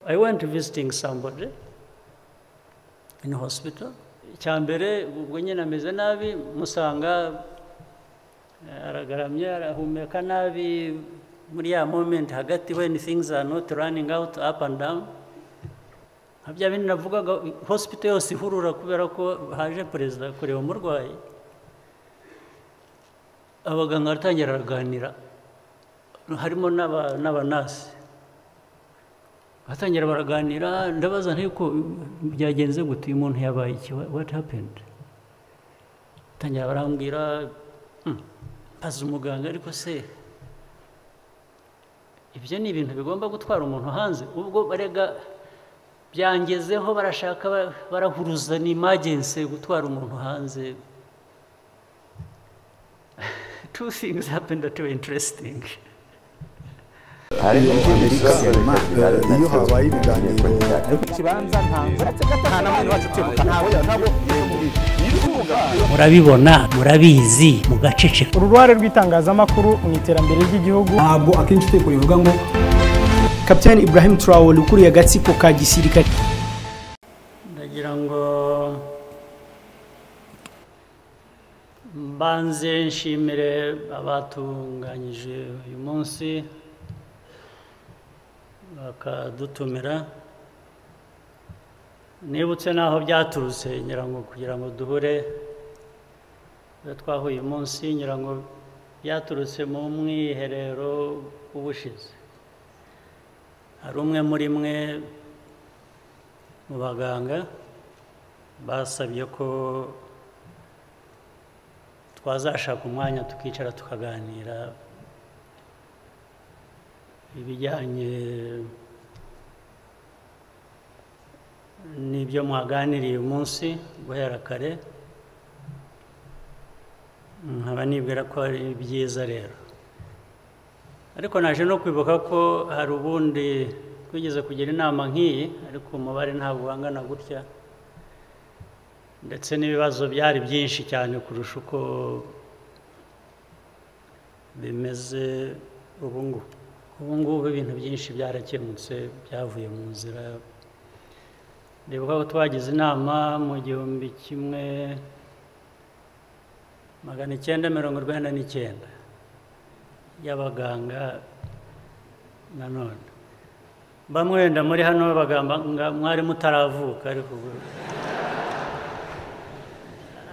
I went visiting somebody in hospital. Cyambere ubwo nyine ameze nabi musanga aragaramye arahumeka nabi muri ya moment hagati when things are not running out up and down. Habya bindi navugaga hospital yose ihurura kubera ko haje perezida kureba umurwayi. Abaganga batangira araganira harimo n'abanasi batangira baraganira ndabaza ntiko byagenze gute uyu muntu yabaye iki, what happened? Tangira barambwira paza umuganga ariko se ibyo ni ibintu bigomba gutwara umuntu hanze, ubwo barega byangezeho barashaka barahuruza ni emergency gutwara umuntu hanze. Two things happened that were interesting. iyo habaye ibiganiro kibanza nta namwe wacu tibuka ntawe Murabibona murabizi mugaceceka. Uruhare rw'itangazamakuru mu iterambere ry'igihugu ntabwo akenshi teko rivuga ngo Kapiteni Ibrahim Traore ukuriye agatsiko ka gisirikare. Ndagira ngo mbanze nshimire abatunganyije uyu munsi bakadutumira, nibutse naho byaturutse ngira ngo kugira ngo duhure twahuye uyu munsi, ngira ngo byaturutse mu mwiherero w'ubushize. Hari umwe muri mwe mu baganga basabye ko twazashaka umwanya tukicara tukaganira ibijyanye n'ibyo mwaganiriye uyu munsi guhera kare. Nkaba nibwira ko ari byiza rero, ariko naje no kwibuka ko hari ubundi twigeze kugira inama nk'iyi ariko umubare ntabwo wangana gutya, ndetse n'ibibazo byari byinshi cyane kurusha uko bimeze ubu ngubu ibintu byinshi byarakemutse byavuye mu nzira. Ndibuka ko twagize inama mu 1999 y'abaganga. Nanone bamwe wenda muri hano bagamba mwari mutaravuka, ariko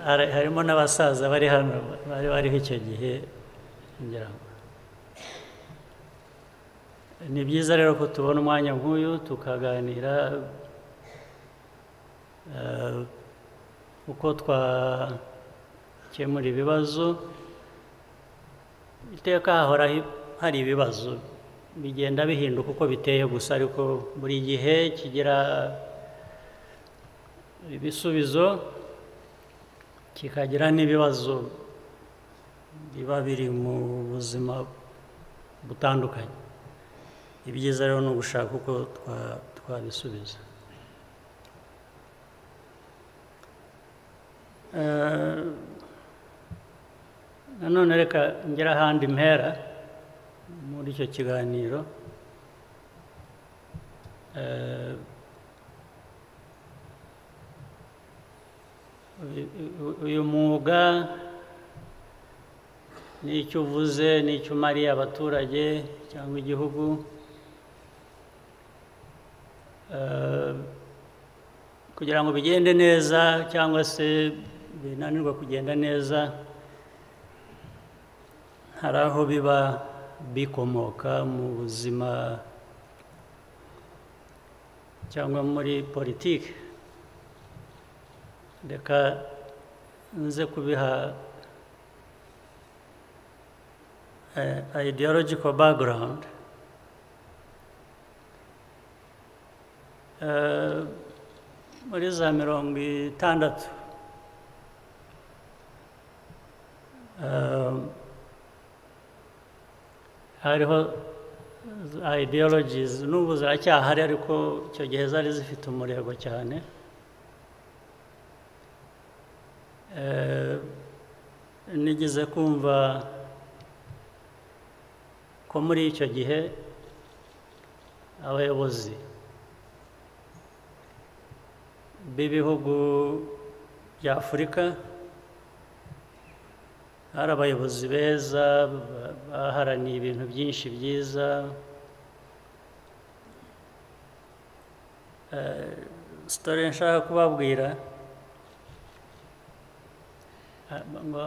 harimo n'abasaza bari hano bariho icyo gihe. Ngira ngo ni byiza rero ko tubona umwanya nk'uyu tukaganira uko twakemura ibibazo. Iteka hahora hari ibibazo bigenda bihinduka uko biteye gusa, ariko buri gihe kigira ibisubizo kikagira n'ibibazo biba biri mu buzima butandukanye. Ibyiza rero ni ugushaka uko twabisubiza. Nanone reka ngera ahandi mpera muri icyo kiganiro. Uyu mwuga n'icyo uvuze n'icyo umariye abaturage cyangwa igihugu, kugira ngo bigende neza cyangwa se binanirwa kugenda neza, hari aho biba bikomoka mu buzima cyangwa muri politiki. Reka nze kubiha ideological background. Muri za 60 hariho ideologies n'ubu ziracyahari, ariko icyo gihe zari zifite umurego cyane. Nigeze kumva ko muri icyo gihe abayobozi b'ibihugu bya Afurika hari abayobozi beza baharaniye ibintu byinshi byiza. Story nshaka kubabwira,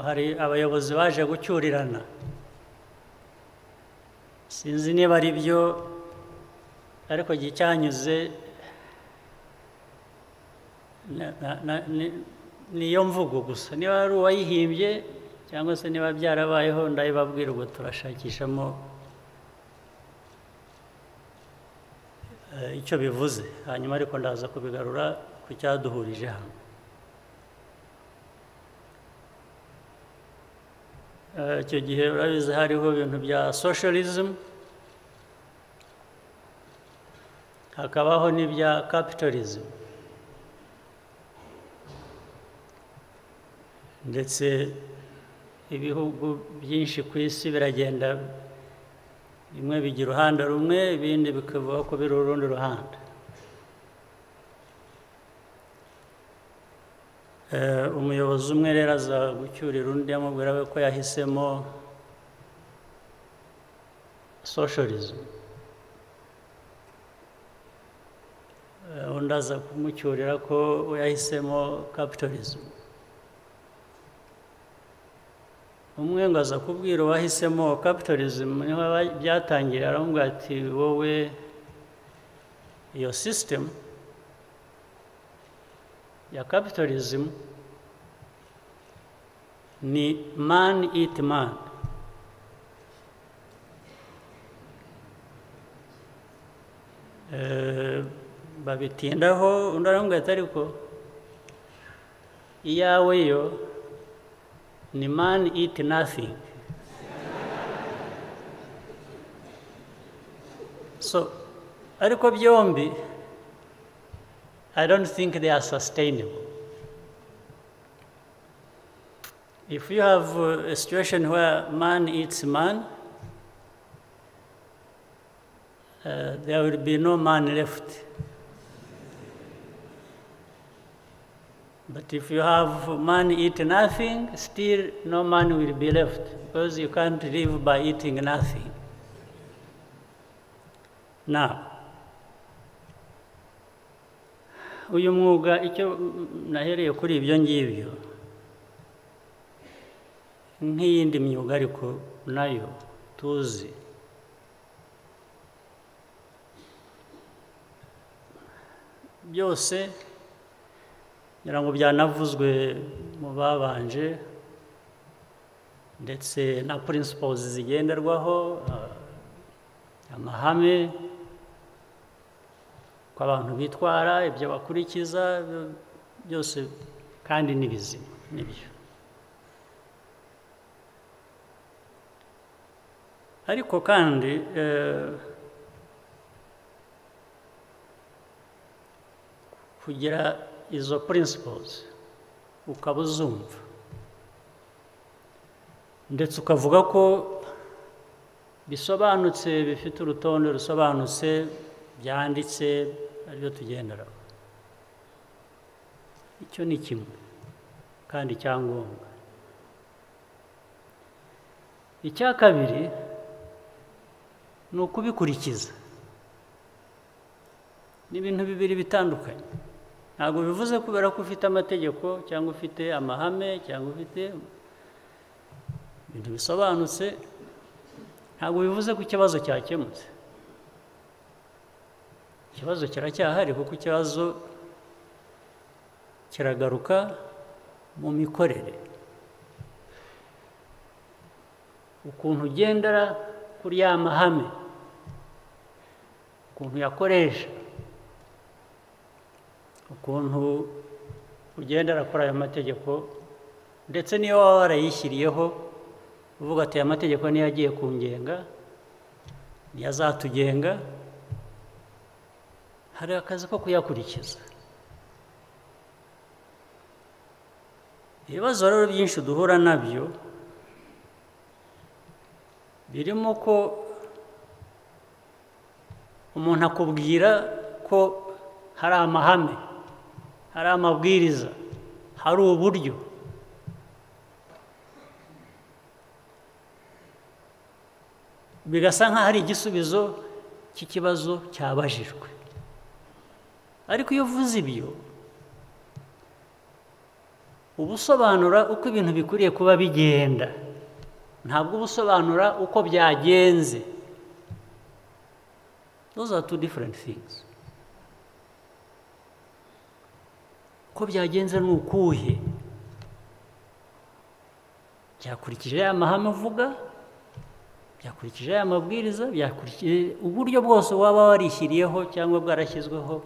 hari abayobozi baje gucyurirana, sinzi niba ari byo, ariko gicyanyuze niyo mvugo gusa. Niba ari uwayihimbye cyangwa se niba byarabayeho ndabibabwira, ubwo turashakishamo icyo bivuze, hanyuma ariko ndaza kubigarura ku cyaduhurije hano. Icyo gihe urabizi hariho ibintu bya socialism, hakabaho n'ibya capitalism, ndetse ibihugu byinshi ku isi biragenda, bimwe bigira uruhande rumwe, ibindi bikavuga ko biri urundi ruhande. Umuyobozi umwe rero aza gucyurira undi amubwira we ko yahisemo socialism, undi aza kumucyurira ko we yahisemo capitalism. Umwe ngo aza kubwira uwahisemo capitalism, niho byatangira, aramubwira ati wowe iyo system ya capitalism ni man eat man. Babitindaho, undi aramubwira ati ariko iyawe yo ni man eat nothing. So ariko byombi I don't think they are sustainable. If you have a situation where man eats man, there will be no man left. But if you have man eat nothing, still no man will be left, because you can't live by eating nothing. Now, uyu mwuga icyo nahereye kuri ibyo ngibyo, nk'iyindi myuga ariko nayo tuzi, byose ngira ngo byanavuzwe mu babanje, ndetse na principles zigenderwaho, amahame ko abantu bitwara, ibyo bakurikiza byose, kandi n'ibizima nibyo. Ariko kandi kugira izo principles ukaba uzumva, ndetse ukavuga ko bisobanutse, bifite urutonde rusobanutse, byanditse, aribyo tugenderaho, icyo ni kimwe kandi cyangombwa. Icya kabiri ni ukubikurikiza. Ni ibintu bibiri bitandukanye. Ntabwo bivuze kubera ko ufite amategeko cyangwa ufite amahame cyangwa ufite ibintu bisobanutse, ntabwo bivuze ko ikibazo cyakemutse. Ikibazo kiracyahari, kuko ikibazo kiragaruka mu mikorere, ukuntu ugendera kuri ya mahame, ukuntu yakoresha, ukuntu ugendera kuri ayo mategeko, ndetse niyo waba warayishyiriyeho uvuga ati aya mategeko niyo agiye kungenga, niyo azatugenga, hari akazi ko kuyakurikiza. Ibibazo rero byinshi duhura nabyo birimo ko umuntu akubwira ko hari amahame, hari amabwiriza, hari uburyo. Bigasa nk'aho hari igisubizo cy'ikibazo cyabajijwe. Ariko iyo uvuze ibyo, uba usobanura uko ibintu bikwiriye kuba bigenda, ntabwo uba usobanura uko byagenze. Those are two different things. Uko byagenze ni ukuhe? Byakurikije ya mahame uvuga, byakurikije aya mabwiriza, byakurikije uburyo bwose waba warishyiriyeho cyangwa bwarashyizweho,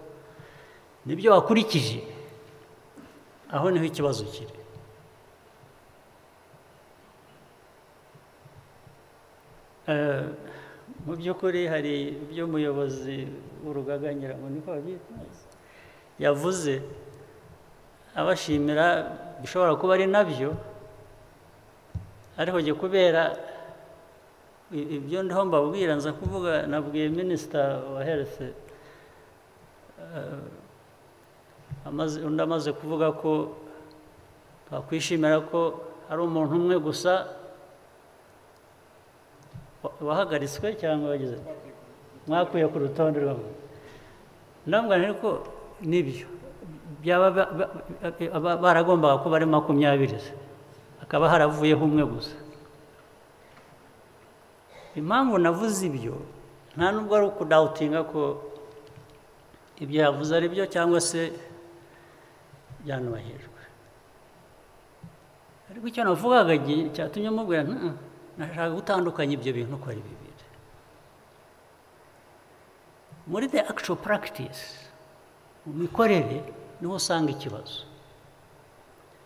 nibyo wakurikije. Aho niho ikibazo kiri. Mu by'ukuri hari ibyo umuyobozi w'urugaga nyirango niko babyita yavuze abashimira, bishobora kuba ari nabyo, ariko kubera ibyo ndiho mbabwira nza kuvuga, nabwiye minisita wa health undi amaze kuvuga ko twakwishimira ko hari umuntu umwe gusa wahagaritswe cyangwa wagize mwakuye ku rutonde rwabo. Ndambwira ariko nibyo baragombaga kuba ari 20, akaba haravuyeho umwe gusa. Impamvu navuze ibyo nta nubwo ari ukudawutinga ko ibyo yavuze ari byo cyangwa se byanubahirwe, ariko icyo navugaga cyatumye mubwira nashaka gutandukanya ibyo bintu uko ari bibiri. Muri the actual practice, mu mikorere niho usanga ikibazo,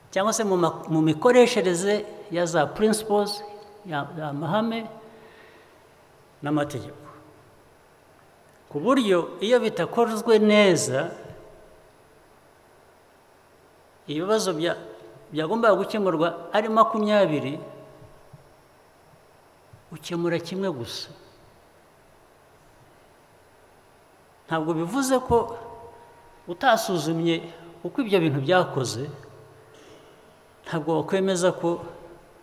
cyangwa se mu mikoreshereze ya za principles, ya mahame n'amategeko, ku buryo iyo bitakozwe neza ibibazo byagombaga gukemurwa ari 20 ukemura kimwe gusa. Ntabwo bivuze ko utasuzumye uko ibyo bintu byakoze, ntabwo wakwemeza ko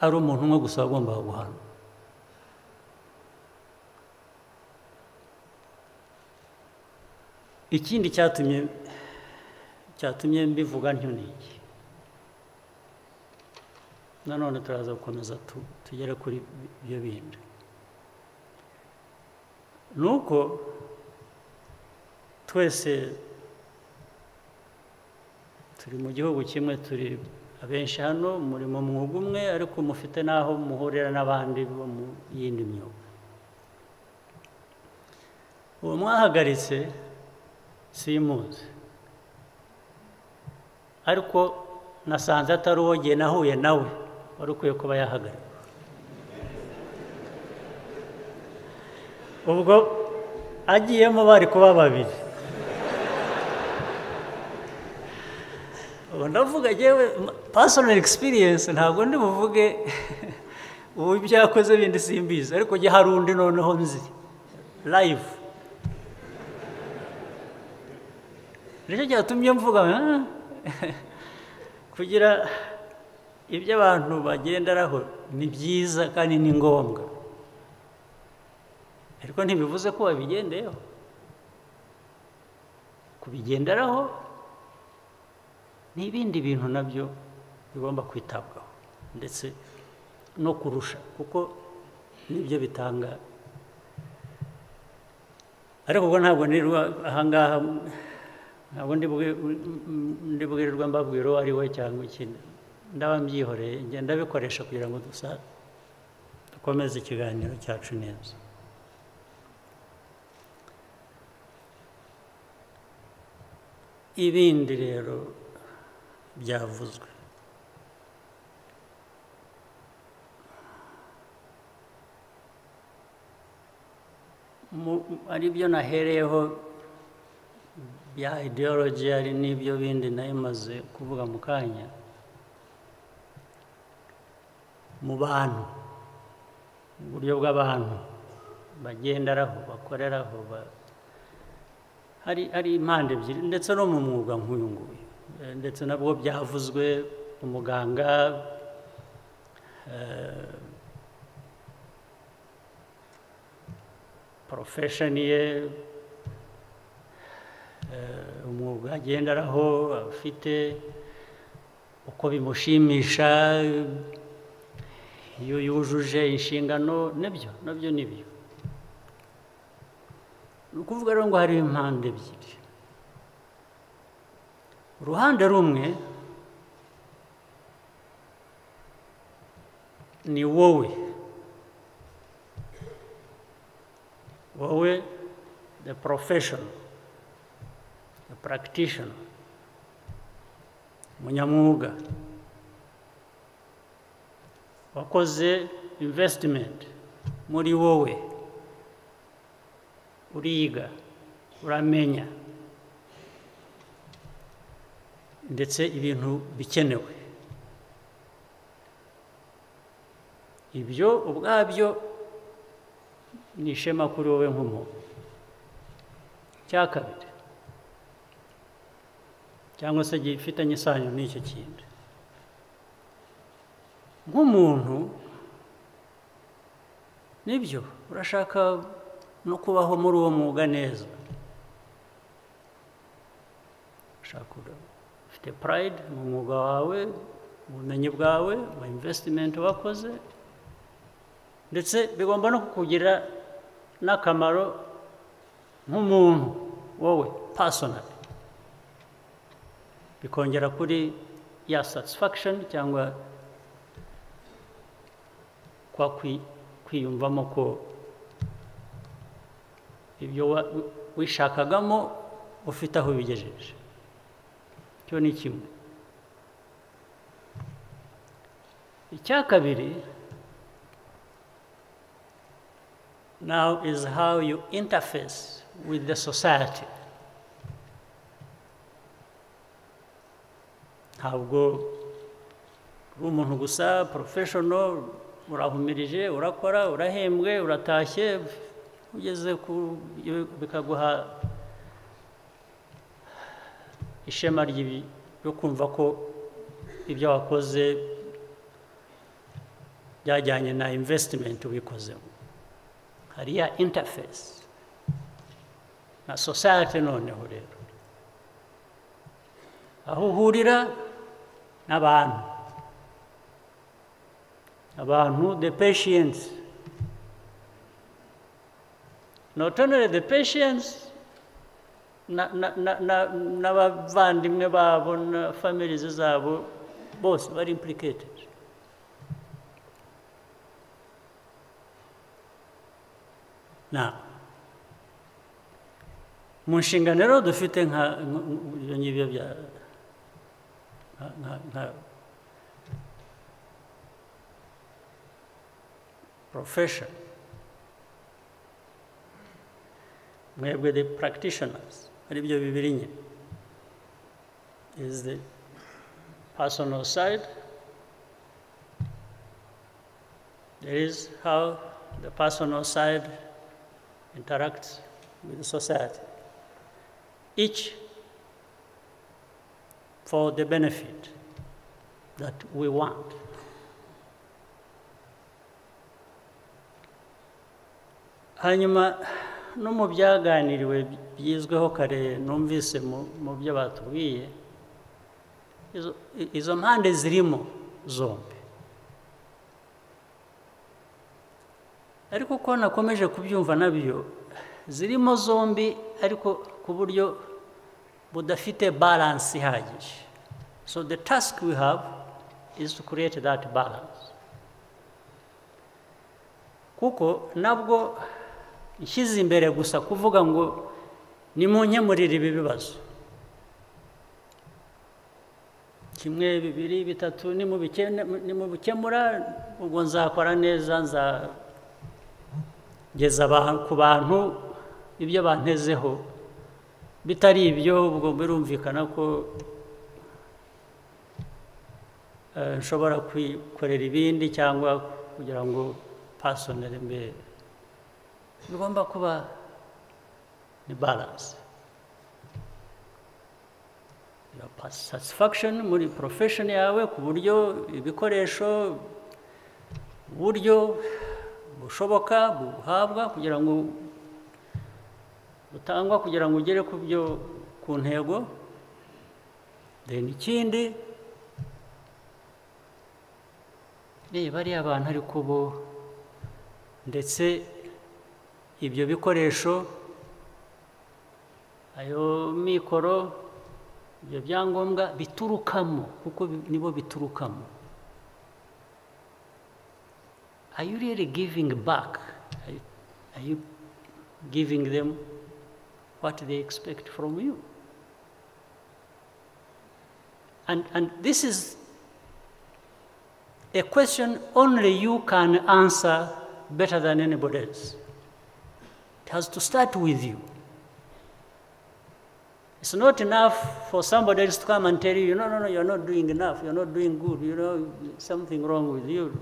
ari umuntu umwe gusa wagombaga guhanwa. Ikindi cyatumye mbivuga ntyo ni iki. Nanone turaza gukomeza tugere kuri ibyo bindi. Nuko twese turi mu gihugu kimwe, turi abenshi hano, muri mu mwuga umwe, ariko mufite n'aho muhurira n'abandi bo mu yindi myuga. Uwo mwahagaritse simuzi, ariko nasanze atari uwo gihe nahuye nawe wari ukwiye kuba yahagarikwa. Ubwo agiyemo bari kuba 2. Ubu ndavuga yewe personal experience, ntabwo ndi buvuge ubu ibyakoze bindi simbizi, ariko jye hari undi noneho nzi live. Nicyo cyatumye mvuga kugira ibyo abantu bagenderaho ni byiza kandi ni ngombwa, ariko ntibivuze ko babigendeyeho. Kubigenderaho n'ibindi bintu nabyo bigomba kwitabwaho, ndetse no kurusha, kuko nibyo bitanga. Ariko ubwo ntabwo nirwa ahangaha, ntabwo ndibwirirwa mbabwira uwo ari we cyangwa ikindi, ndaba mbyihoreye, ngenda bikoresha kugira ngo dukomeze ikiganiro cyacu neza. Ibindi rero byavuzwe, ari byo nahereyeho bya ideology, ari n'ibyo bindi nayo maze kuvuga mu kanya. Mu bantu, uburyo bw'abantu bagenderaho, bakoreraho, hari impande ebyiri, ndetse no mu mwuga nk'uyu nguyu. ndetse nabwo byavuzwe umuganga profession ye umwuga agenderaho afite uko bimushimisha iyo yujuje inshingano nabyo nibyo ni ukuvuga rero ngo hari impande ebyiri uruhande rumwe ni wowe the professional, the practitioner, munyamwuga wakoze investment muri wowe uriga uramenya ndetse ibintu bikenewe ibyo ubwabyo ni ishema kuri wowe nk'umuntu cya kabiri cyangwa se gifitanye isano n'icyo kindi nk'umuntu nibyo urashaka no kubaho muri uwo mwuga neza ushaka ufite pride mu mwuga wawe mu bumenyi bwawe mu investment wakoze ndetse bigomba no kukugira n'akamaro nk'umuntu wowe personally bikongera kuri ya satisfaction cyangwa kwa kwiyumvamo ko ibyo wishakagamo ufite aho bigejeje cyo ni kimwe icya kabiri now is how you interface with the society ntabwo uri umuntu gusa professional urahumirije urakora urahembwe uratashye ugeze ku bikaguha ishema ryo kumva ko ibyo wakoze byajyanye na investment wikozemo hariya interface na society noneho rero aho uhurira n'abantu the patients not only the patients n'abavandimwe babo na families zabo bose bari implicated na mu nshingano rero dufite ibyo ngibyo bya profession mwebwe the practitioners ari byo bibiri nyine is the personal side there is how the personal side interacts with the society each for the benefit that we want. Hanyuma no mu byaganiriwe byizweho kare numvise mu byo batubwiye izo mpande zirimo zombi ariko ko nakomeje kubyumva nabyo zirimo zombi ariko ku buryo budafite balance ihagije. So the task we have is to create that balance. Kuko nabwo ishyize imbere gusa kuvuga ngo nimunkemurire ibi bibazo kimwe bibiri bitatu nimubikemura ubwo nzakora neza nzageza ku bantu ibyo bantezeho bitari ibyo ubwo birumvikana ko nshobora kwikorera ibindi cyangwa kugira ngo personally mbe bigomba kuba ni balance. Your satisfaction muri profession yawe ku buryo ibikoresho uburyo bushoboka buhabwa kugira ngo butangwa kugira ngo ugere ku byo ku ntego. Then ikindi bariya abantu ariko bo ndetse ibyo bikoresho ayo mikoro ibyo byangombwa biturukamo kuko nibo biturukamo. Are you really giving back? Are you giving them what they expect from you? And this is a question only you can answer better than anybody else. It has to start with you. It's not enough for somebody else to come and tell you, no, you're not doing enough, you're not doing good, you know, something wrong with you.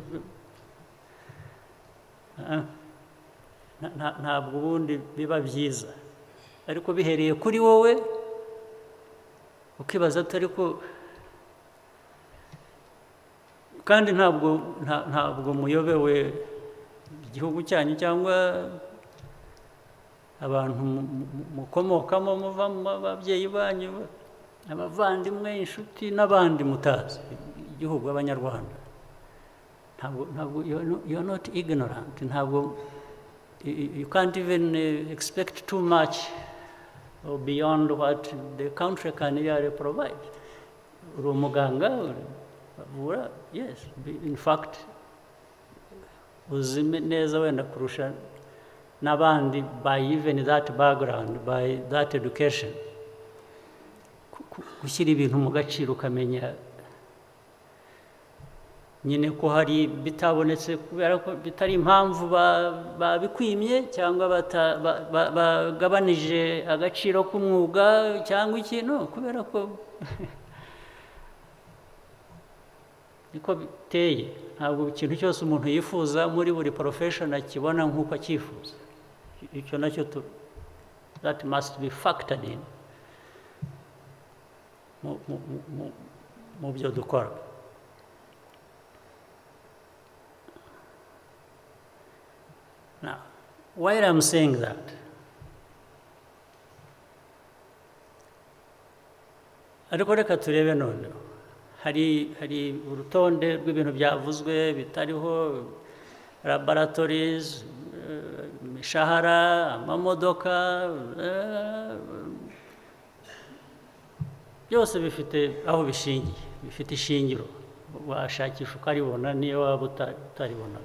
Ntabwo ubundi biba byiza. Ariko bihereye kuri wowe ukibaza atari ko kandi ntabwo muyobewe igihugu cyanyu cyangwa abantu mukomokamo muva mu babyeyi banyu abavandimwe inshuti n'abandi mutazi igihugu abanyarwanda. Ntabwo you're not ignorant. Ntabwo you can't even expect too much or beyond what the country can really provide. Uri umuganga uvura, yes, in fact uzi neza wenda kurusha n'abandi by even that background, by that education, gushyira ibintu mu gaciro ukamenya nyine ko hari bitabonetse kubera ko bitari impamvu babikwimye cyangwa bagabanije agaciro k'umwuga cyangwa ikintu kubera ko niko biteye. Ntabwo ikintu cyose umuntu yifuza muri buri profession akibona nk'uko acyifuza. Icyo nacyo that must be factored in mu byo dukora. Now, while I'm saying that, ariko reka turebe noneho hari urutonde rw'ibintu byavuzwe bitariho, laboratories, imishahara, amamodoka, byose bifite aho bishingiye, bifite ishingiro, washakisha ukaribona niyo waba utaribona.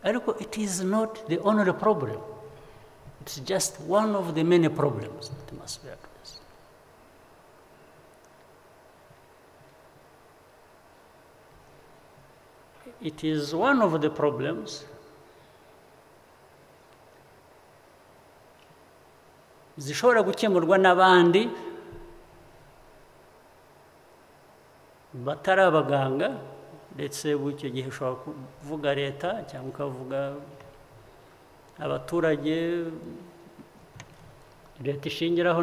Ariko it is not the only problem. It's just one of the many problems that must be addressed. It is one of the problems zishobora gukemurwa n'abandi batari abaganga, ndetse icyo gihe ushobora kuvuga leta cyangwa ukavuga abaturage leta ishingiraho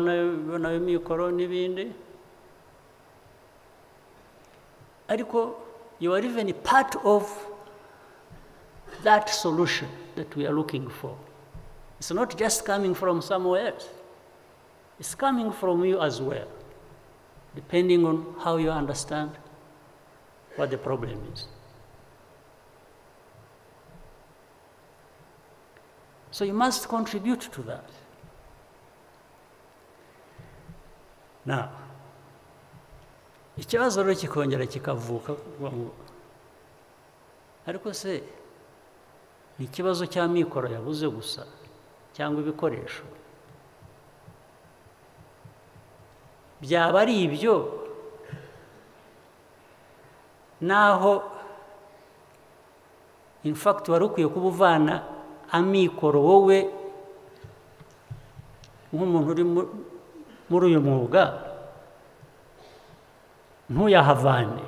nayo mikoro n'ibindi. Ariko you are even part of that solution that we are looking for. It's not just coming from somewhere else. It's coming from you as well, depending on how you understand what the problem is. So you must contribute to that. Now, ikibazo rero kikongera kikavuka ariko se ni ikibazo cya mikoro yabuze gusa cyangwa ibikoresho? Byaba ari ibyo naho in fact wari ukwiye kuba uvana amikoro wowe nk'umuntu uri muri uyu mwuga ntuyahavane.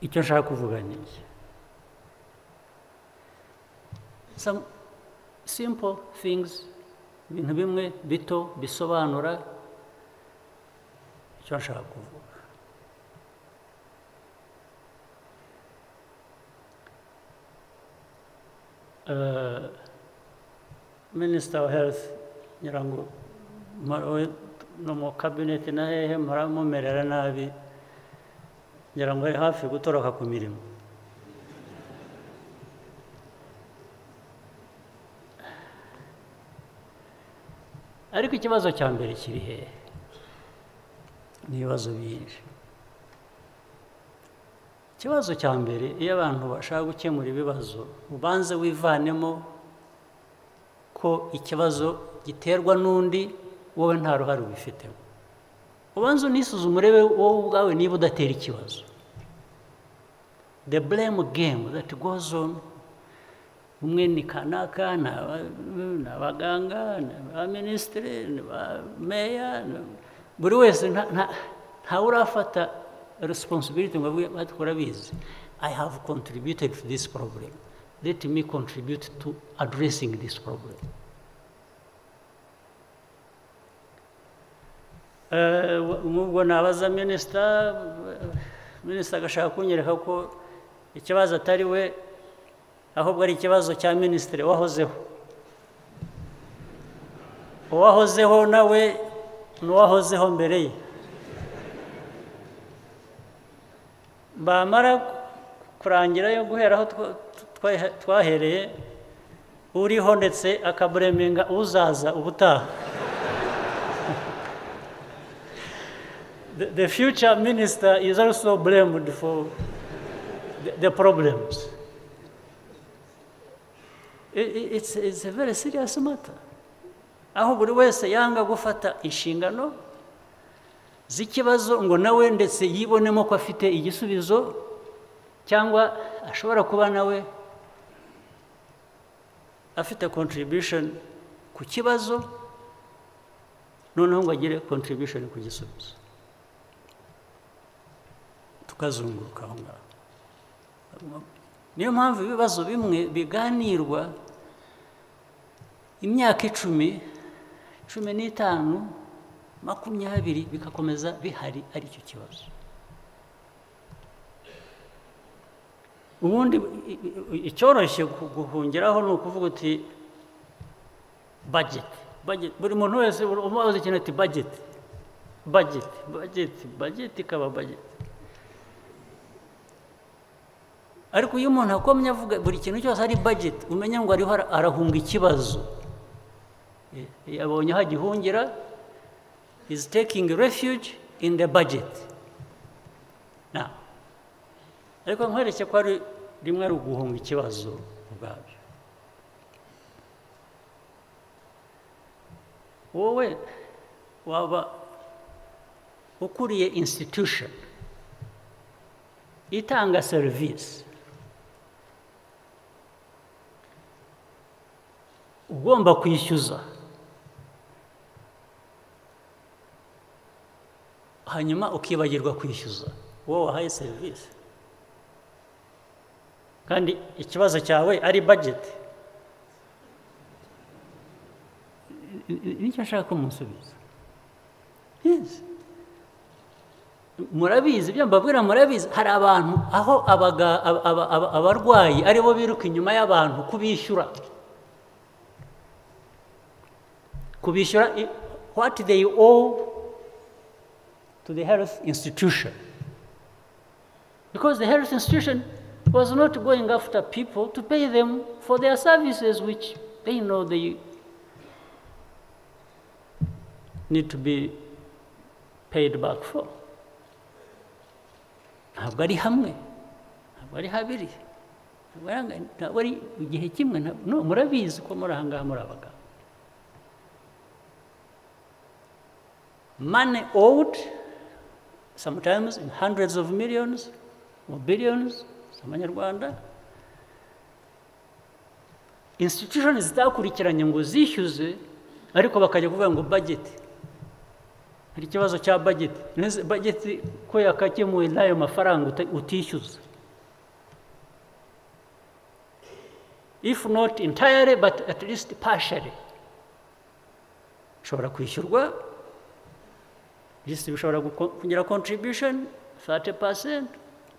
Icyo nshaka kuvuga ni iki? Some simple things ibintu bimwe bito bisobanura icyo nshaka kuvuga. Minister of Health nyirango no mu cabinet na hehe muramumerera nabi nyirango ari hafi gutoroka ku mirimo. Ariko ikibazo cya mbere kiri hehe? Ni ibibazo byinshi. Ikibazo cya mbere iyo abantu bashaka gukemura ibibazo ubanze wivanemo ko ikibazo giterwa n'undi wowe nta ruhare ubifitemo. Ubanze unisuzume urebe wowe ubwawe niba udatera ikibazo. The blame game that goes on, umwe ni kanaka, n'abaganga, n'abaminisitiri, n'abameya, buri wese ntawe urafata responsibility ngo batukora bizi. I have contributed to this problem. Let me contribute to addressing this problem. Ubwo nabaza minisita agashaka kunyereka ko ikibazo atari we ahubwo ari ikibazo cya minisitiri wahozeho. Uwahozeho nawe n'uwahozeho mbere ye. Bamara kurangira yo guhera aho twahereye uriho ndetse akabureminga uzaza ubutaha. The future minister is also blamed for the problems. It's a very serious matter. Aho buri wese yanga gufata inshingano z'ikibazo ngo nawe ndetse yibonemo ko afite igisubizo cyangwa ashobora kuba nawe afite contribution ku kibazo noneho ngo agire contribution ku gisubizo. Tukazunguruka aho ngaho. Niyo mpamvu ibibazo bimwe biganirwa imyaka 10, 15, 20 bikakomeza bihari ari cyo kibazo. Ubundi icyoroshye guhungiraho ni ukuvuga uti budget. Buri muntu wese umubaza ikintu ati budget ikaba budget. Ariko iyo umuntu akomye avuga buri kintu cyose ari budget umenya ngo ariho arahunga ikibazo. Yabonye hagihungira is taking refuge in the budget. Now, ariko nkwereke ko ari rimwe ari guhunga ikibazo ubwabyo. Wowe waba ukuriye institution itanga service ugomba kwishyuza hanyuma ukibagirwa kwishyuza wowe wahaye service kandi ikibazo cyawe ari budget. Nicyo nshaka kumusubiza. Yes. Murabizi ibyo mbabwira murabizi hari abantu aho abarwayi aribo biruka inyuma y'abantu kubishyura what they owe to the health institution, because the health institution was not going after people to pay them for their services which they know they need to be paid back for. Ntabwo ari hamwe, ntabwo ari habiri, ntabwo ari igihe kimwe. No, murabizi ko muri aha ngaha muri abagabo. Money owed, sometimes in hundreds of millions or billions z'amanyarwanda. Institutions zitakurikiranye ngo zishyuze ariko bakajya kuvuga ngo budget. Hari ikibazo cya budget. Budget ko yakakemuwe n'ayo mafaranga utishyuza. If not entirely, but at least partially. bishobora kwishyurwa bishobora kugira contribution 30%,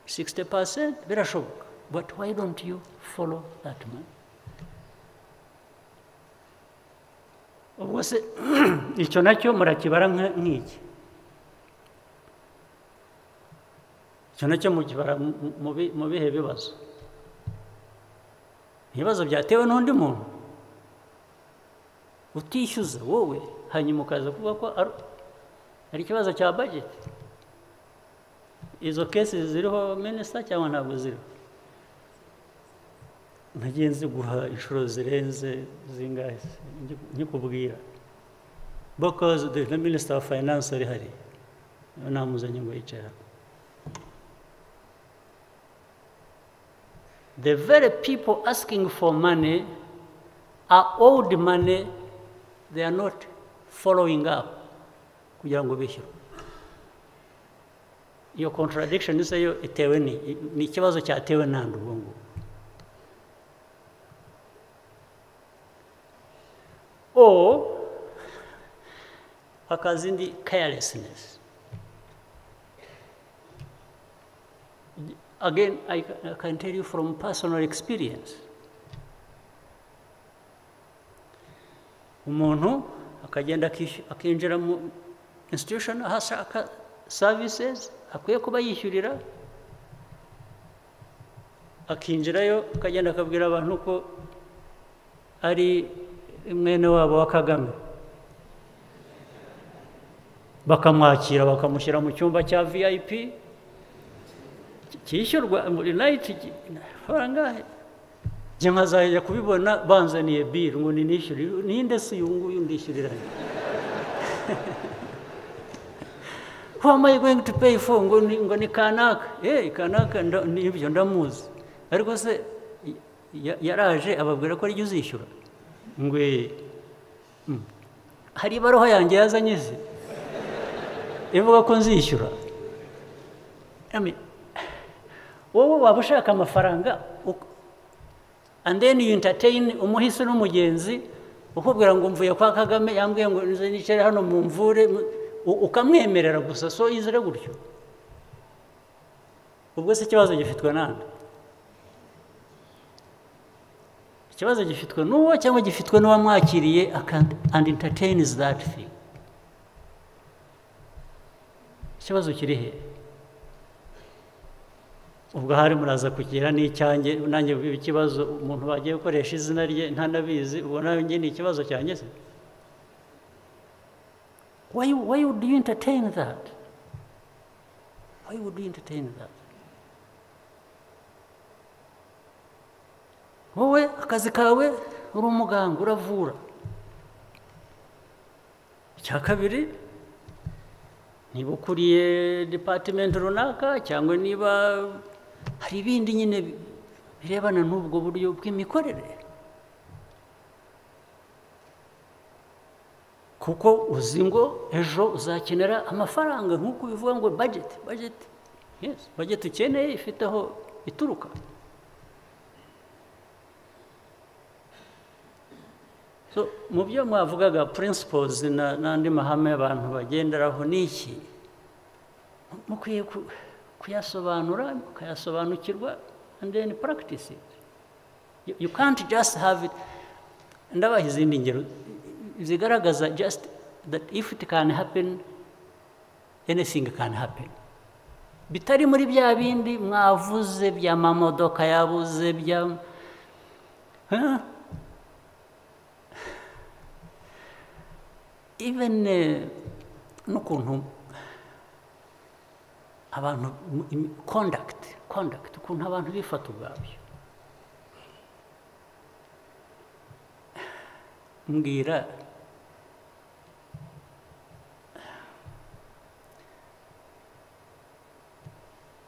60%, birashoboka. But why don't you follow that man? Ubwo se icyo nacyo murakibara nk'iki? Icyo nacyo mukibara mu bihe bibazo? Ibibazo byatewe n'undi muntu utishyuza wowe, hanyuma ukaza kuvuga ko ari ikibazo cya budget. Izo cases ziriho minister cyangwa ntabwo ziriho? Ntagenzi guha inshuro zirenze zingahe nkikubwira, because the minister of finance ari hari namuzanye ngo yicara. The very people asking for money are owed money, they are not following up kugira ngo bishyure. Iyo contradiction isa yo itewe ni ikibazo cyatewe nande ubwo ngo. Or akazindi carelessness. Again, I can tell you from personal experience. Umuntu akagenda akinjira mu institution ahashaka services akwiye kuba yishyurira, akinjirayo akagenda akabwira abantu ko ari mwene wabo wa Kagame, bakamwakira bakamushyira mu cyumba cya VIP cyishyurwa muri night faranga. Je nkazajya kubibona banzaniye bill ngo nishyurire, ninde se uyu ndishyurira? Who am I going to pay for? ngo ni kanaka. Kanaka nibyo ndamuzi, ariko se yaraje ababwira ko ari uzishyura ngwe. Hari baroho yanjye yazanye se ivuga ko nzishyura. Wowe waba ushaka amafaranga and then you entertain umuhisi n'umugenzi ukubwira ngo mvuye kwa Kagame yambwiye ngo nicare hano mu mvure, ukamwemerera gusa so izire gutyo. Ubwo se ikibazo gifitwe nande? Ikibazo gifitwe n'uwo cyangwa gifitwe n'uwamwakiriye and entertains that thing? Ikibazo kiri he? Ubwo hari muraza kugira n'icyanjye nanjye ikibazo umuntu bagiye gukoresha izina rye ntanabizi, ubwo nawe ngiye ni ikibazo cyanjye se? Why would you entertain that? Why would you entertain that? Wowe akazi kawe uri umuganga uravura. Icya kabiri, niba ukuriye department runaka cyangwa niba hari ibindi nyine birebana n'ubwo buryo bw'imikorere, kuko uzi ngo ejo uzakenera amafaranga nk'uko bivuga ngo budget. Yes, budget ukeneye ifite aho ituruka. So mu byo mwavugaga principles n'andi mahame abantu bagenderaho n'iki, mukwiye kuyasobanura mukayasobanukirwa and then practice it. You can't just have it. Ndabaha izindi ngero zigaragaza just that if it can happen, anything can happen. Bitari muri bya bindi mwavuze bya mamodoka yabuze bya even n'ukuntu abantu conduct ukuntu abantu bifata ubwabyo. Mbwira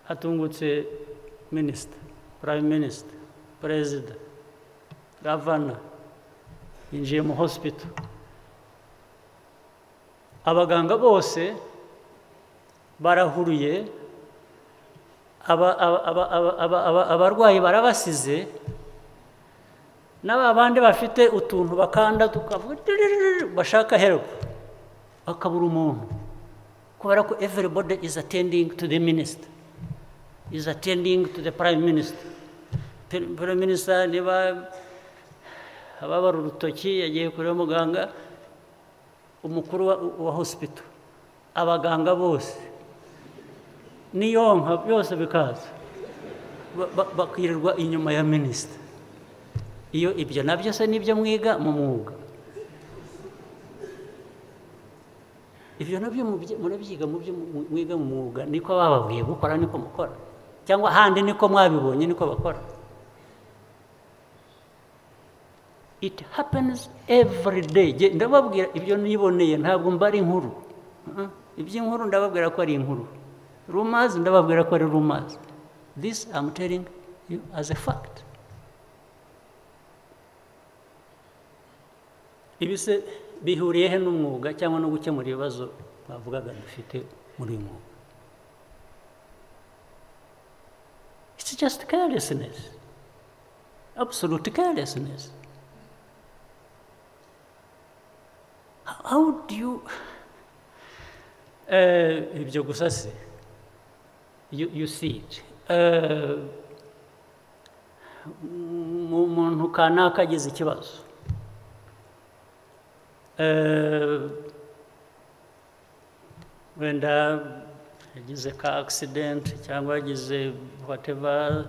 hatungutse minister, prime minister, president, governor yinjiye mu hospital, abaganga bose barahuruye, abarwayi barabasize, n'abandi bafite utuntu bakanda tukavuga bashaka help akabura umuntu kubera ko everybody is attending to the minister, is attending to the prime minister. Prime minister niba ababara urutoki yagiye kuri muganga, umukuru wa hospital, abaganga bose niyonka byose bikaza bakirirwa inyuma ya minister. Iyo ibyo nabyo se nibyo mwiga mu mwuga, ibyo nabyo murabyiga mu byo mwiga mu mwuga, niko bababwiye gukora niko mukora, cyangwa handi niko mwabibonye niko bakora. It happens every day. Ndababwira ibyo niboneye, ntabwo mbari inkuru. Iby'inkuru ndababwira ko ari inkuru, rumors ndababwira ko ari rumors. This I'm telling you as a fact. Ibise bihuriye he n'umwuga cyangwa no gukemura ibibazo bavugaga dufite muri mwuga? It's just carelessness, absolute carelessness. How do you ibyo gusa se you see it umuntu kanaka agize ikibazo, wenda yagize ka accident cyangwa yagize whatever,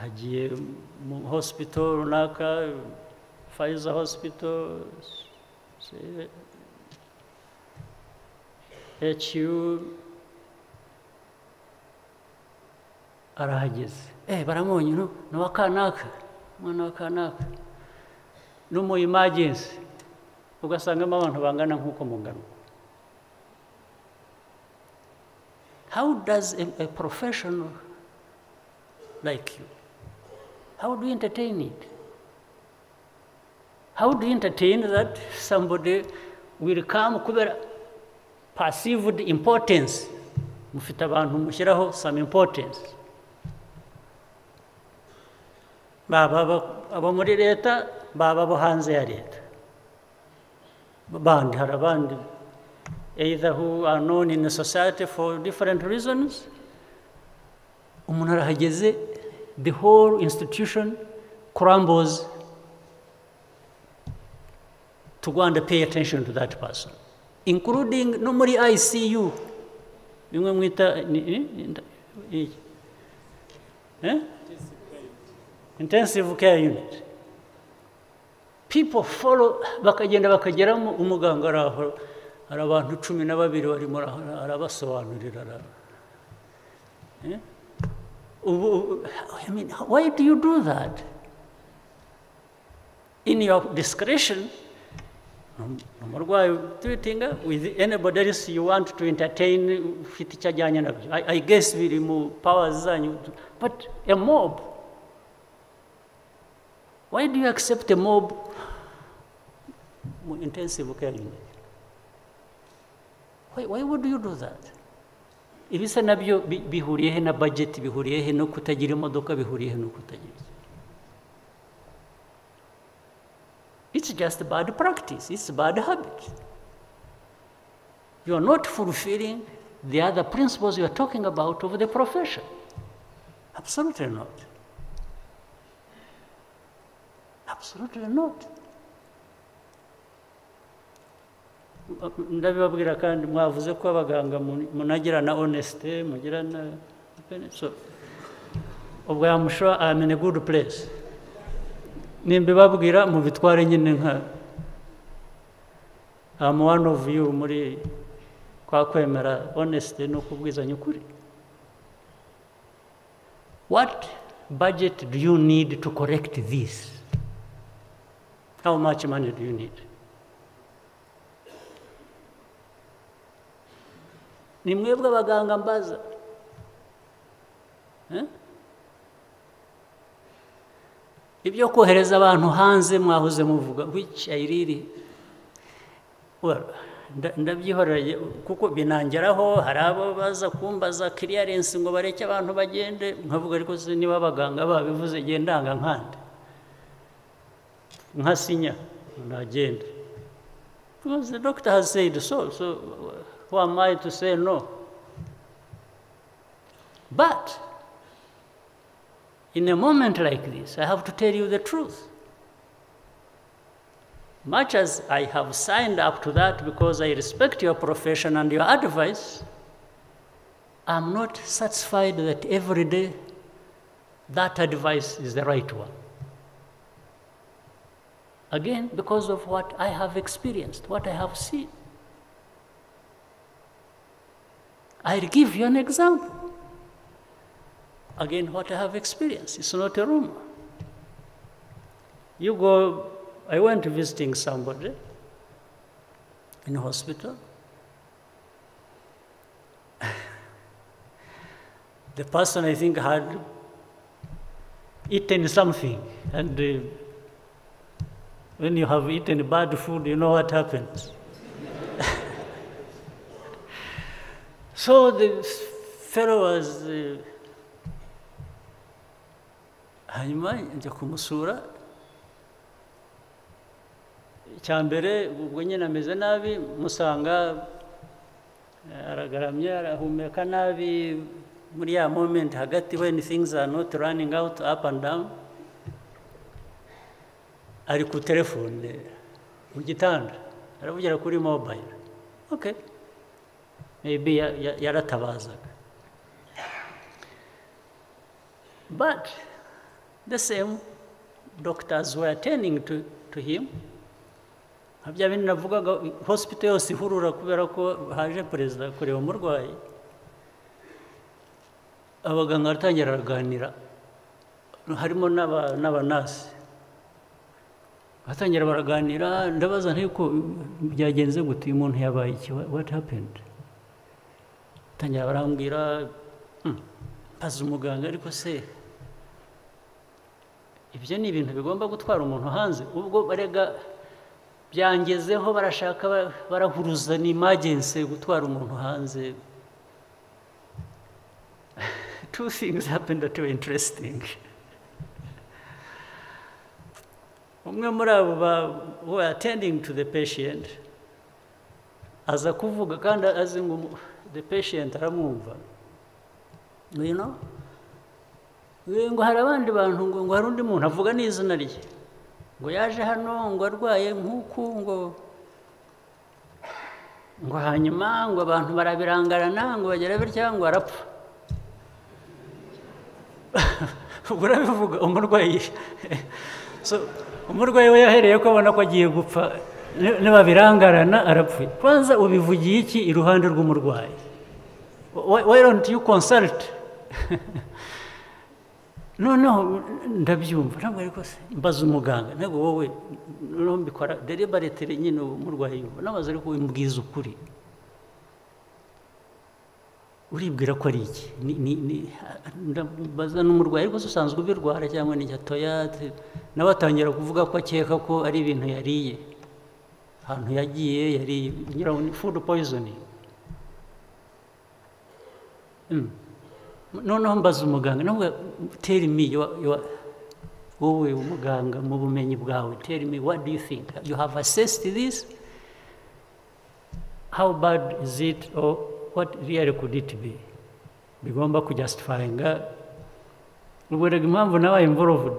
hagiye mu hospital runaka, Pfizer hospital, HU, arahageze, baramonye no wakanaka, mwana wakanaka no mu emergency, ugasangamo abantu bangana nk'uko mungana. How does a professional like you, how do you entertain it? How do you entertain that somebody will come kubera perceived importance? Mufite abantu mushyiraho some importance, baba abo muri leta, baba abo hanze ya leta, bandi hari abandi either who are known in the society for different reasons. Umuntu arahageze, the whole institution crumbles to go and pay attention to that person, including no muri ICU, bimwe mwita intensive care unit. People follow, bakagenda bakageramo, umuganga araho, hari abantu 12 barimo arabasobanurira. I mean, why do you do that? In your discretion, Umurwayi tweetinga with anybody else you want to entertain, ufite cyajyanye nabyo. I guess biri mu powers zanyu, but a mob, why do you accept a mob intensive care unit? Why would you do that? Ibisa nabyo bihuriye he na budget, bihuriye he no kutagira imodoka, bihuriye he no kutagira. It's just bad practice, it's bad habit. You are not fulfilling the other principles you are talking about of the profession. Absolutely not. Absolutely not. Ndabibabwira kandi mwavuze ko abaganga munagira na honesty, mugira na so ubwo I'm sure I'm in a good place. Nimbibabwira mu bitware nyine nka I'm one of you muri kwa kwemera honesty no kubwizanya ukuri. What budget do you need to correct this? How much money do you need? Ni mwebwe abaganga mbaza. Ibyo kohereza abantu hanze mwahoze muvuga, which I really, well, ndabyihoreye kuko binangeraho, hari abo baza kumbaza clearance ngo bareke abantu bagende, nkavuga ariko se niba abaganga babivuze gendanga nkande nkasinya nagende. Because the doctor has said so, so who am I to say no? But in a moment like this, I have to tell you the truth. Much as I have signed up to that because I respect your profession and your advice, I'm not satisfied that every day that advice is the right one. Again, because of what I have experienced, what I have seen. I'll give you an example. Again, what I have experienced. It's not a rumor. You go, I went visiting somebody in a hospital. The person, I think, had eaten something, and when you have eaten bad food, you know what happens. So the fellow was hanyuma njya kumusura icyambere ubwo nyine ameze nabi musanga aragaramye arahumeka nabi muri ya moment hagati when things are not running out up and down ari ku telefone mu gitanda aravugira kuri mobile. Okay, maybe yaratabazaga, but the same doctors were attending to him. Habya bindi navugaga hospital yose ihurura kubera ko haje perezida kureba umurwayi. Abaganga baratangira baraganira, harimo n'abanasi batangira baraganira, ndabaza ntiko byagenze gute, uyu muntu yabaye iki, what happened? Tangira barambwira paza umuganga, ariko se ibyo ni ibintu bigomba gutwara umuntu hanze? Ubwo barega byangezeho barashaka barahuruza ni emergency gutwara umuntu hanze. Two things happened that were interesting. Umwe muri abo who were attending to the patient aza kuvuga kandi azi ngo the patient aramwumva, you know, ngo hari abandi bantu ngo hari undi muntu avuga n'izina rye ngo yaje hano ngo arwaye nk'uku ngo hanyuma ngo abantu barabirangarana ngo bagera bitya ngo arapfa. Urabivuga umurwayi. So umurwayi we yahereye ko abona ko agiye gupfa, nibabirangarana arapfuye. Kwanza ubivugiye iki iruhande rw'umurwayi? Why don't you consult? No, ndabyumva ntabwo ariko se mbaza umuganga ntabwo wowe mbikora deliberately nyine umurwayi yumva nabaza ariko wimbwiza ukuri, uribwira ko ari iki? Ndabaza n'umurwayi ariko usanzwe ubirwara cyangwa ni gatoya, nawe atangira kuvuga ko akeka ko ari ibintu yariye, ahantu yagiye yariye food poisoning. Noneho mbaza umuganga nabwo tell me wowe umuganga mu bumenyi bwawe, tell me what do you think, you have assessed this, how bad is it, or what really could it be? Bigomba kujustifyinga ubwo impamvu nabaye involved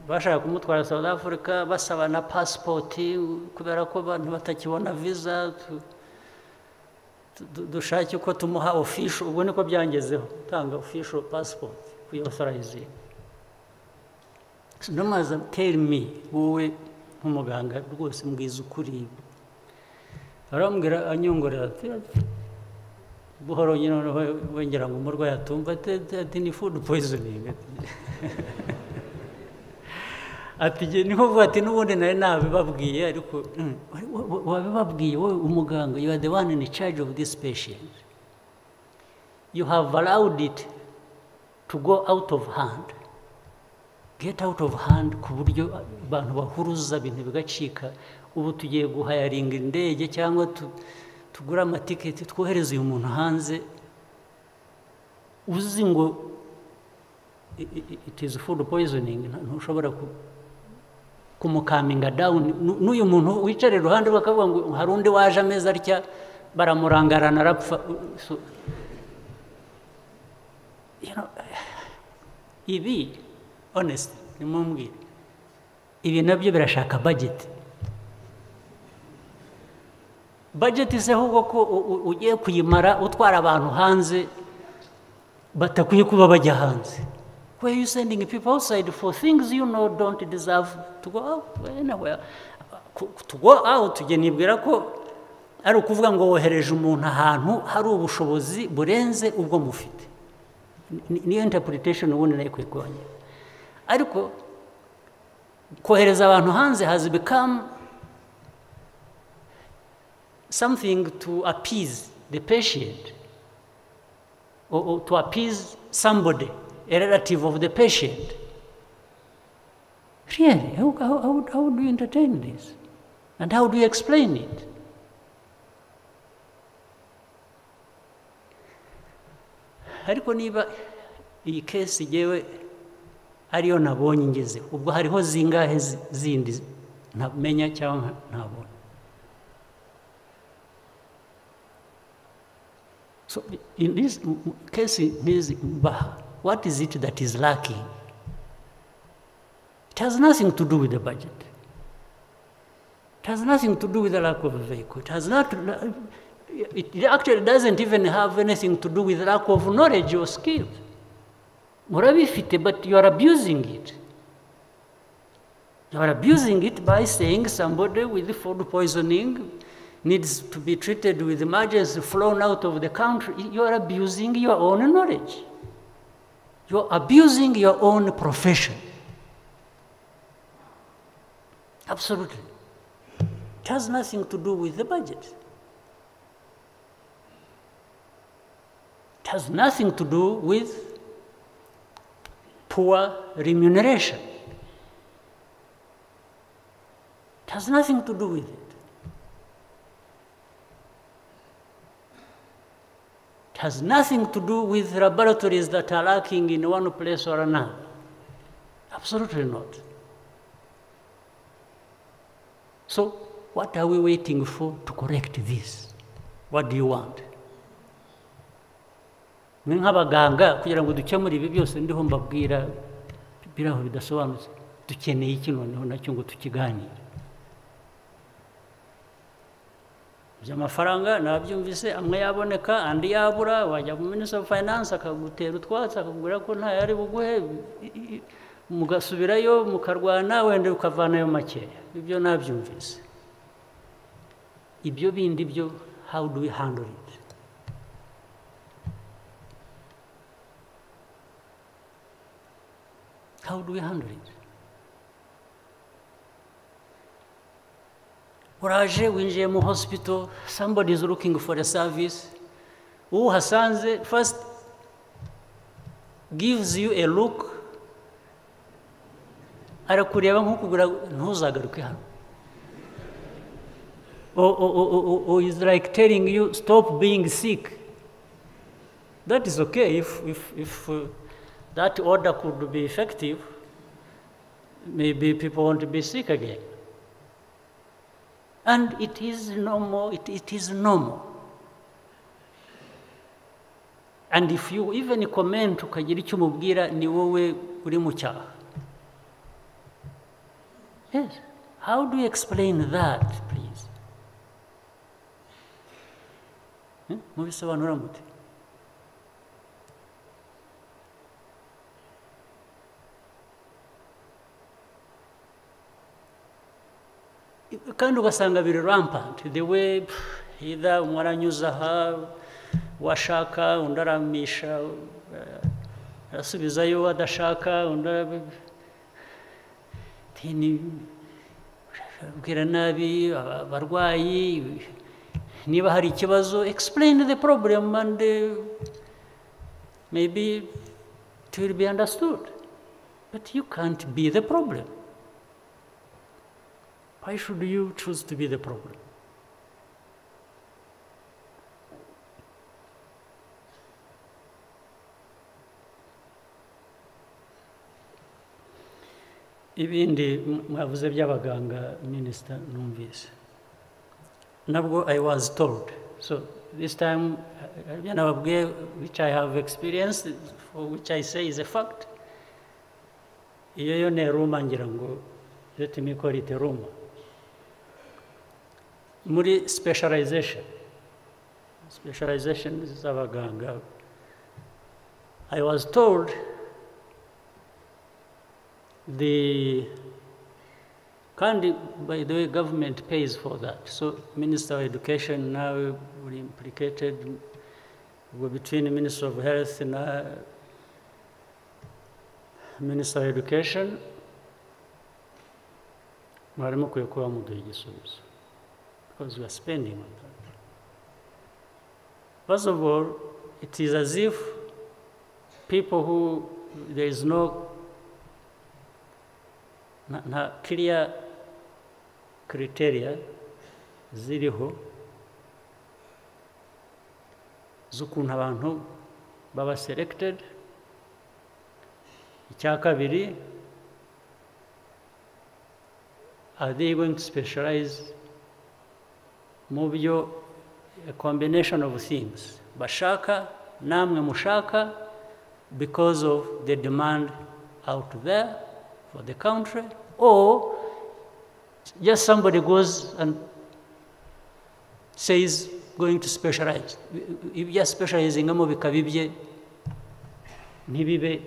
bashaka kumutwara South Africa basaba na passport kubera ko abantu batakibona visa, dushake uko tumuha official, ubwo niko byangezeho tanga official passport kuyauthorize. Namaza tell me wowe nk'umuganga rwose mbwiza ukuri. Arambwira anyongorera ati buhoro nyine wengera ngo umurwayi atumva ati ni food poisoning. Ati niho vuga ati n'ubundi nari nabibabwiye, ariko wabibabwiye wowe umuganga, you are the one in charge of this patient, you have allowed it to go out of hand, get out of hand ku buryo abantu bahuruza ibintu bigacika. Ubu tugiye guhayaringa indege cyangwa tugura amatiketi twohereza uyu muntu hanze, uzi ngo it is food poisoning, ntushobora kumukaminga down n'uyu muntu wicara iruhande bakavuga ngo hari undi waje ameza atya baramurangarana arapfa. So, ibi honest nimumbwire ibi nabyo birashaka budget se ahubwo ko ugiye kuyimara utwara abantu hanze batakwiye kuba bajya hanze. Why are you sending people outside for things you know don't deserve to go out anywhere? To go out nibwira ko ari ukuvuga ngo wohereje umuntu ahantu hari ubushobozi burenze ubwo mufite. Niyo interpretation ubundi nayo kwigwanya. Ariko kohereza abantu hanze has become something to appease the patient or to appease somebody, a relative of the patient. Really, how do you entertain this? And how do you explain it? Ariko niba iyi case igewe ariyo nabonye ngeze ubwo hariho zingahe zindi ntamenya cyangwa ntabona. So in this case, what is it that is lacking? It has nothing to do with the budget. It has nothing to do with the lack of a vehicle. It actually doesn't even have anything to do with lack of knowledge or skill. Murabifite, but you are abusing it. You are abusing it by saying somebody with food poisoning needs to be treated with emergency flown out of the country. You are abusing your own knowledge. You are abusing your own profession. Absolutely. It has nothing to do with the budget. It has nothing to do with poor remuneration. It has nothing to do with it. It has nothing to do with laboratories that are lacking in one place or another. Absolutely not. So, what are we waiting for to correct this? What do you want? Mwe nk'abaganga kugira ngo dukemure ibi byose ndiho mbabwira biraho bidasobanutse dukeneye iki noneho nacyo ngo tukiganire. Amafaranga nabyumvise amwe yaboneka andi yabura wajya mu Minister of Finance akagutera utwatsi akakubwira ko nta yari buguhe mugasubirayo mukarwana wende ukavanayo makeya. Ibyo nabyumvise. Ibyo bindi byo how do we handle it? How do we handle it? Uraje winjiye mu hospital, somebody is looking for a service. Hasanze first gives you a look. Arakureba nk'ukugura ntuzagaruke hano. Or is like telling you stop being sick. That is okay if that order could be effective. Maybe people want to be sick again. And it is normal, it is normal. And if you even comment ukagira icyo umubwira ni wowe uri mu cyaha. Yes. How do you explain that, please? Mubisobanura mute? Kandi ugasanga biri rampant the way either umwaranyuza aha washaka undaramisha asubizayo adashaka tini bwira nabi abarwayi niba hari ikibazo explain the problem and maybe it will be understood, but you can't be the problem. Why should you choose to be the problem? ibindi mwavuze by'abaganga minister numvise nabwo I was told so this time which I have experienced for which I say is a fact iyo yo ne rumor ngira ngo let me call it a rumor muri specialization z'abaganga I was told kandi by the way government pays for that so Minister of Education now will implicated between the Minister of Health and Minister of Education mwarimo kuyokuwa muduha igisubizo because we are spending on that. First of all, it is as if people who there is no clear criteria ziriho z'ukuntu abantu baba selected. Icya kabiri, are they going to specialize mu byo a combination of things bashaka namwe mushaka because of the demand out there for the country, or just somebody goes and says going to specialize. If you are specializing mu bikabibye ntibigire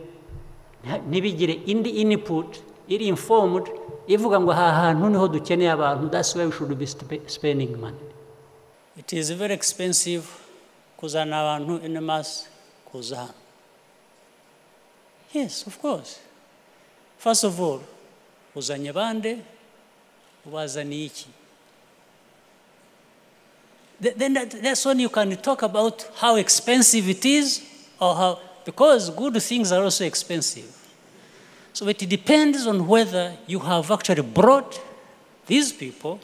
indi input iri informed ivuga ngo aha hantu niho dukeneye abantu, that's why we should be spending money. It is very expensive kuzana abantu in mass kuza. Yes, of course. First of all, uzanye bande ubazaniye iki? Then that's when you can talk about how expensive it is, or how, because good things are also expensive. So it depends on whether you have actually brought these people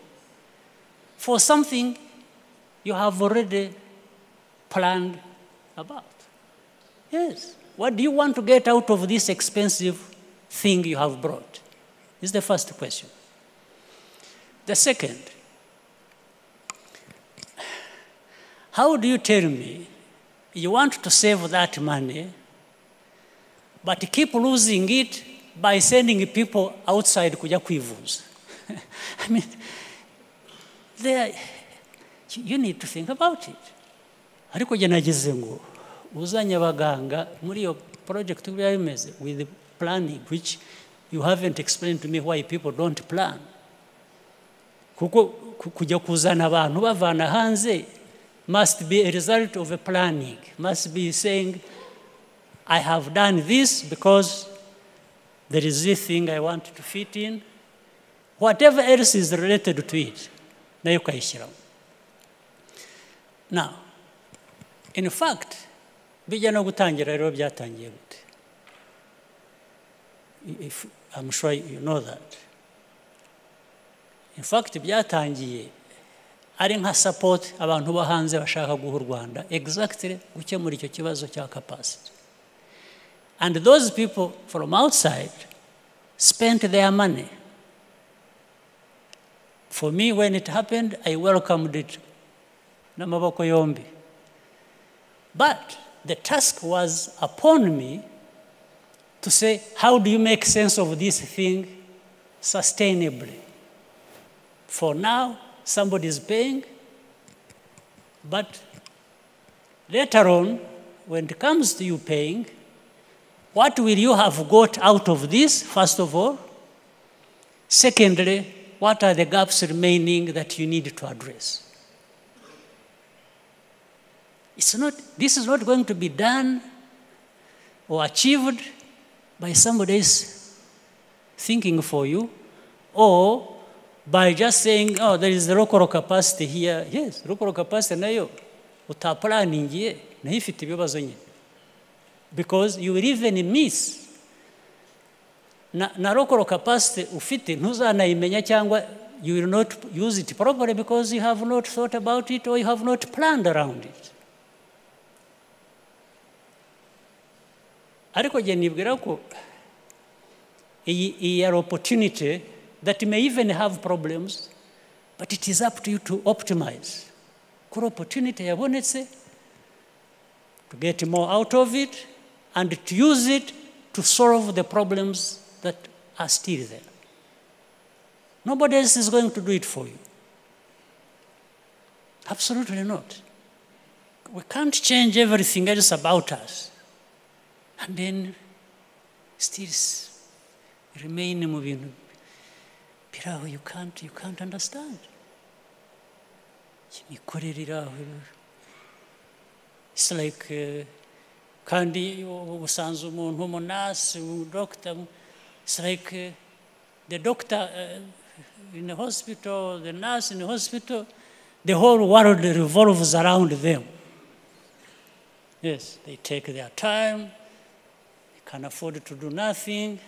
for something you have already planned about. Yes. What do you want to get out of this expensive thing you have brought? This is the first question. The second, how do you tell me you want to save that money, but keep losing it by sending people outside kuja kwivuza? I mean, you need to think about it. Ariko je nagize ngo uzanye abaganga muri yo project bimeze with the planning, which you haven't explained to me why people don't plan. Kuko kujya kuzana abantu bavana hanze must be a result of a planning, must be saying, I have done this because there is this thing I want to fit in. Whatever else is related to it, nayo kayishyiraho. Now, in fact, bijya no gutangira rero byatangiye gute? I'm sure you know that. In fact, byatangiye ari nka support abantu bo hanze bashaka guha u Rwanda exactly gukemura icyo kibazo cya capacity. And those people from outside spent their money. For me, when it happened, I welcomed it n'amaboko yombi. But the task was upon me to say, how do you make sense of this thing sustainably? For now, somebody is paying, but later on, when it comes to you paying, what will you have got out of this, first of all? Secondly, what are the gaps remaining that you need to address? This is not going to be done or achieved by somebody else thinking for you, or by just saying, oh, there is the local capacity here. Yes, local capacity nayo utaplaningiye nayo ifite ibibazo nyine. Because you will even miss na local capacity ufite ntuzanayimenya cyangwa you will not use it properly because you have not thought about it or you have not planned around it. Ariko je nibwira ko an opportunity that may even have problems, but it is up to you to optimize. Kuri opportunity yabonetse, to get more out of it, and to use it to solve the problems that are still there. Nobody else is going to do it for you. Absolutely not. We can't change everything else about us and then still remain moving. Bitaro, you can't understand. It's like kandi usanze umuntu umunasi doctor. It's like the doctor in the hospital, the nurse in the hospital, the whole world revolves around them. Yes, they take their time, they can afford to do nothing,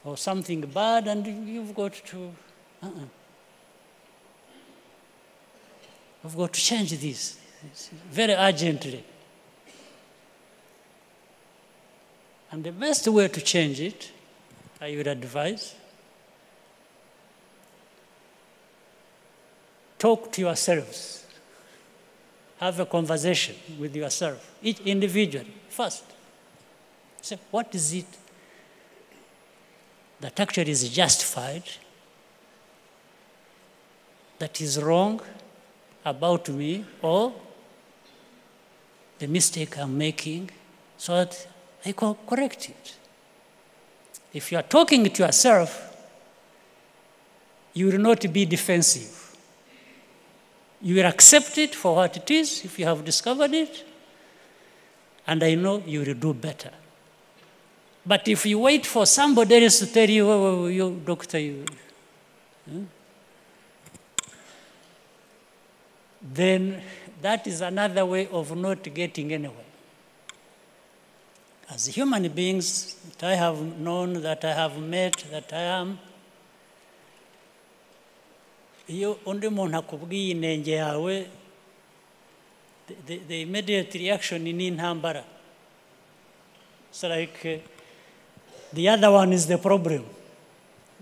or something bad, and you've got to, I've got to change this very urgently. And the best way to change it, I would advise, talk to yourselves. Have a conversation with yourself, each individually, first. Say, what is it that actually is justified, that is wrong about me, or the mistake I'm making, so that I can correct it. If you are talking to yourself, you will not be defensive. You will accept it for what it is if you have discovered it, and I know you will do better. But if you wait for somebody else to tell you, oh, you doctor, then that is another way of not getting anywhere. As human beings that I have known, that I have met, that I am, iyo undi muntu akubwiye inenge yawe, the immediate reaction ni intambara. It's like the other one is the problem,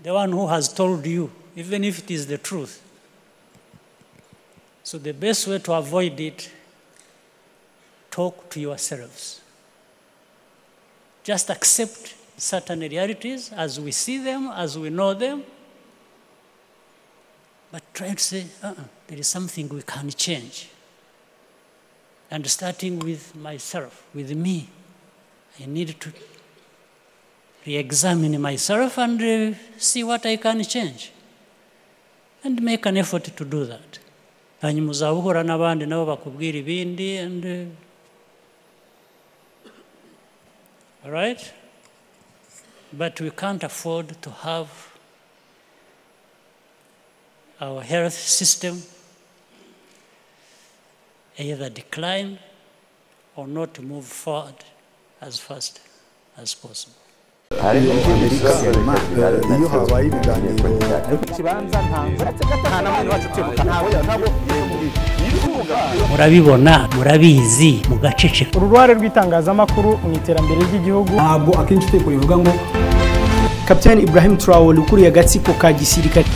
the one who has told you, even if it is the truth. So the best way to avoid it, talk to yourselves. Just accept certain realities as we see them, as we know them, but try to say, there is something we can change. And starting with myself, with me, I need to re-examine myself and see what I can change. And make an effort to do that. Hanyuma uzahura n'abandi nabo bakubwira ibindi, and all right? But we can't afford to have our health system either decline or not move forward as fast as possible. iyo habaye ibiganiro ikibanza nta namwe wacu kwibuka ntabwo murabibona, murabizi, mugaceceka. uruhare rw'itangazamakuru mu iterambere ry'igihugu ntabwo akenshi iteko rivuga ngo Kapiteni Ibrahim Traore ukuriye agatsiko ka gisirikare